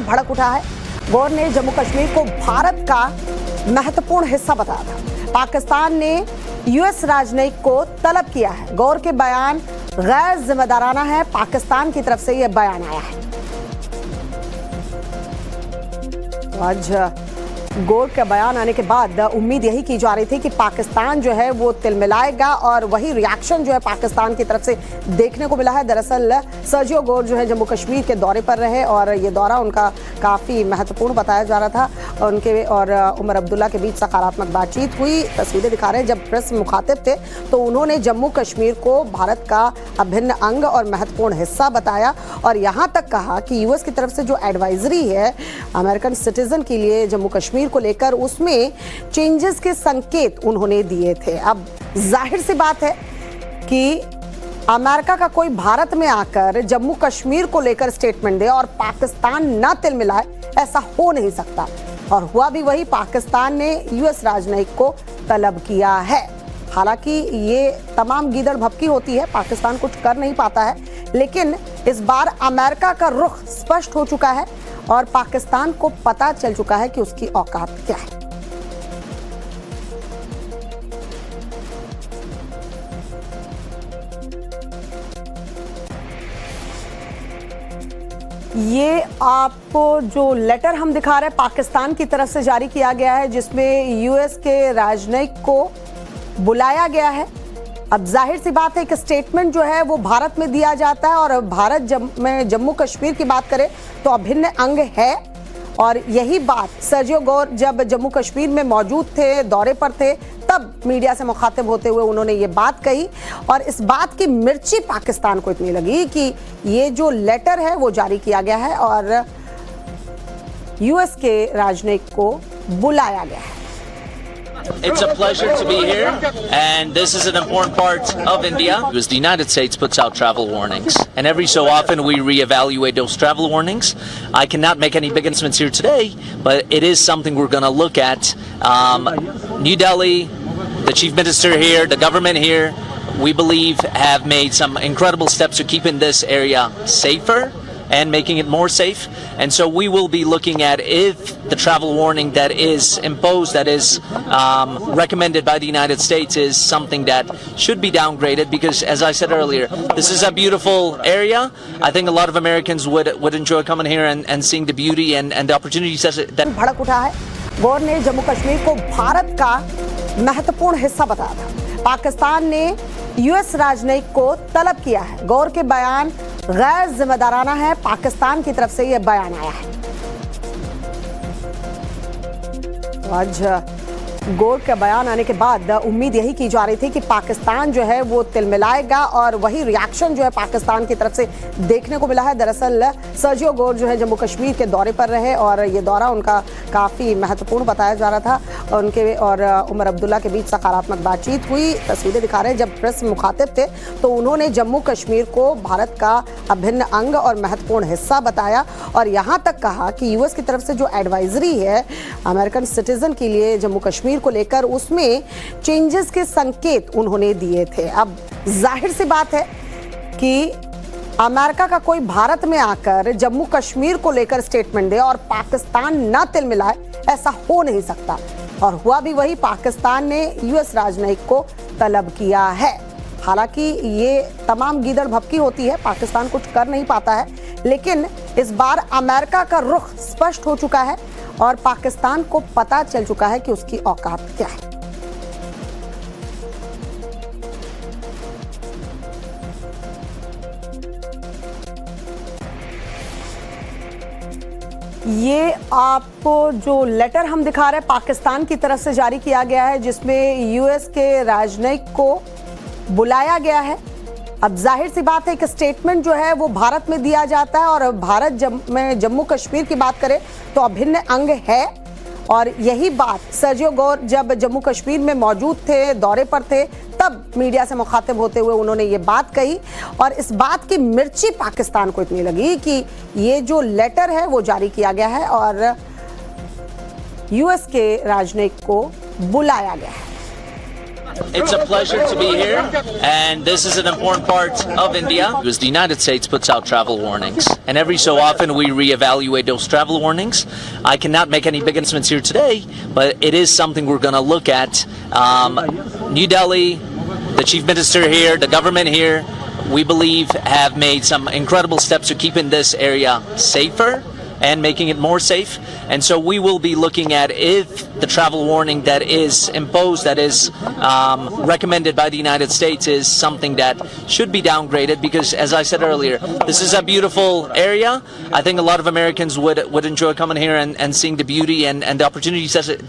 भड़क उठा है। गौर ने जम्मू कश्मीर को भारत का महत्वपूर्ण हिस्सा बताया था। पाकिस्तान ने यूएस राजनयिक को तलब किया है। गौर के बयान गैर जिम्मेदाराना है। पाकिस्तान की तरफ से यह बयान आया है। आज गौर का बयान आने के बाद उम्मीद यही की जा रही थी कि पाकिस्तान जो है वो तिलमिलाएगा और वही रिएक्शन जो है पाकिस्तान की तरफ से देखने को मिला है। दरअसल सर्जियो गौर जो है जम्मू कश्मीर के दौरे पर रहे और ये दौरा उनका काफ़ी महत्वपूर्ण बताया जा रहा था। उनके और उमर अब्दुल्ला के बीच सकारात्मक बातचीत हुई। तस्वीरें दिखा रहे हैं, जब प्रेस मुखातिब थे तो उन्होंने जम्मू कश्मीर को भारत का अभिन्न अंग और महत्वपूर्ण हिस्सा बताया और यहाँ तक कहा कि यूएस की तरफ से जो एडवाइजरी है अमेरिकन सिटीजन के लिए जम्मू कश्मीर को लेकर, उसमें चेंजेस के संकेत उन्होंने दिए थे। अब जाहिर सी बात है कि अमेरिका का कोई भारत में आकर जम्मू कश्मीर को लेकर स्टेटमेंट दे और पाकिस्तान ना तिलमिलाए, ऐसा हो नहीं सकता। और हुआ भी वही, पाकिस्तान ने यूएस राजनयिक को तलब किया है। हालांकि ये तमाम गीदड़ भभकी होती है, पाकिस्तान कुछ कर नहीं पाता है, लेकिन इस बार अमेरिका का रुख स्पष्ट हो चुका है और पाकिस्तान को पता चल चुका है कि उसकी औकात क्या है। ये आपको जो लेटर हम दिखा रहे हैं पाकिस्तान की तरफ से जारी किया गया है, जिसमें यूएस के राजनयिक को बुलाया गया है। अब जाहिर सी बात है कि स्टेटमेंट जो है वो भारत में दिया जाता है और भारत में जम्मू कश्मीर की बात करें तो अभिन्न अंग है। और यही बात सर्जियो गौर जब जम्मू कश्मीर में मौजूद थे, दौरे पर थे, तब मीडिया से मुखातिब होते हुए उन्होंने ये बात कही और इस बात की मिर्ची पाकिस्तान को इतनी लगी कि ये जो लेटर है वो जारी किया गया है और यूएस के राजनयिक को बुलाया गया है। It's a pleasure to be here, and this is an important part of India because the United States puts out travel warnings, and every so often we reevaluate those travel warnings. I cannot make any big announcements here today, but it is something we're going to look at. New Delhi, the Chief Minister here, the government here, we believe have made some incredible steps to keeping this area safer and making it more safe, and so we will be looking at if the travel warning that is imposed, that is recommended by the United States, is something that should be downgraded, because as I said earlier, this is a beautiful area. I think a lot of Americans would enjoy coming here and seeing the beauty and the opportunities that भड़क उठा है। गौर ने जम्मू कश्मीर को भारत का महत्वपूर्ण हिस्सा बताया था। पाकिस्तान ने यूएस राजनयिक को तलब किया है। गौर के बयान गैर जिम्मेदाराना है। पाकिस्तान की तरफ से यह बयान आया है। आज गौर का बयान आने के बाद उम्मीद यही की जा रही थी कि पाकिस्तान जो है वो तिलमिलाएगा और वही रिएक्शन जो है पाकिस्तान की तरफ से देखने को मिला है। दरअसल सर्जियो गौर जो है जम्मू कश्मीर के दौरे पर रहे और ये दौरा उनका काफ़ी महत्वपूर्ण बताया जा रहा था। उनके और उमर अब्दुल्ला के बीच सकारात्मक बातचीत हुई। तस्वीरें दिखा रहे हैं, जब प्रेस मुखातिब थे तो उन्होंने जम्मू कश्मीर को भारत का अभिन्न अंग और महत्वपूर्ण हिस्सा बताया और यहाँ तक कहा कि यूएस की तरफ से जो एडवाइजरी है अमेरिकन सिटीजन के लिए जम्मू कश्मीर को लेकर, उसमें चेंजेस के संकेत उन्होंने दिए थे। अब जाहिर सी बात है कि अमेरिका का कोई भारत में आकर जम्मू कश्मीर को लेकर स्टेटमेंट दे और पाकिस्तान ना तिलमिलाए, ऐसा हो नहीं सकता। और हुआ भी वही, पाकिस्तान ने यूएस राजनयिक को तलब किया है। हालांकि ये तमाम गीदड़ भभकी होती है, पाकिस्तान कुछ कर नहीं पाता है, लेकिन इस बार अमेरिका का रुख स्पष्ट हो चुका है और पाकिस्तान को पता चल चुका है कि उसकी औकात क्या है। ये आपको जो लेटर हम दिखा रहे हैं पाकिस्तान की तरफ से जारी किया गया है, जिसमें यूएस के राजनयिक को बुलाया गया है। अब जाहिर सी बात है कि स्टेटमेंट जो है वो भारत में दिया जाता है और भारत में जम्मू कश्मीर की बात करें तो अभिन्न अंग है। और यही बात सर्जियो गौर जब जम्मू कश्मीर में मौजूद थे, दौरे पर थे, तब मीडिया से मुखातिब होते हुए उन्होंने ये बात कही और इस बात की मिर्ची पाकिस्तान को इतनी लगी कि ये जो लेटर है वो जारी किया गया है और यूएस के राजनयिक को बुलाया गया है। It's a pleasure to be here, and this is an important part of India because the United States puts out travel warnings, and every so often we reevaluate those travel warnings. I cannot make any big announcements here today, but it is something we're going to look at. New Delhi, the Chief Minister here, the government here, we believe have made some incredible steps to keeping this area safer and making it more safe. And so we will be looking at if the travel warning that is imposed, that is recommended by the United States, is something that should be downgraded, because as I said earlier, this is a beautiful area. I think a lot of Americans would enjoy coming here and seeing the beauty and the opportunities that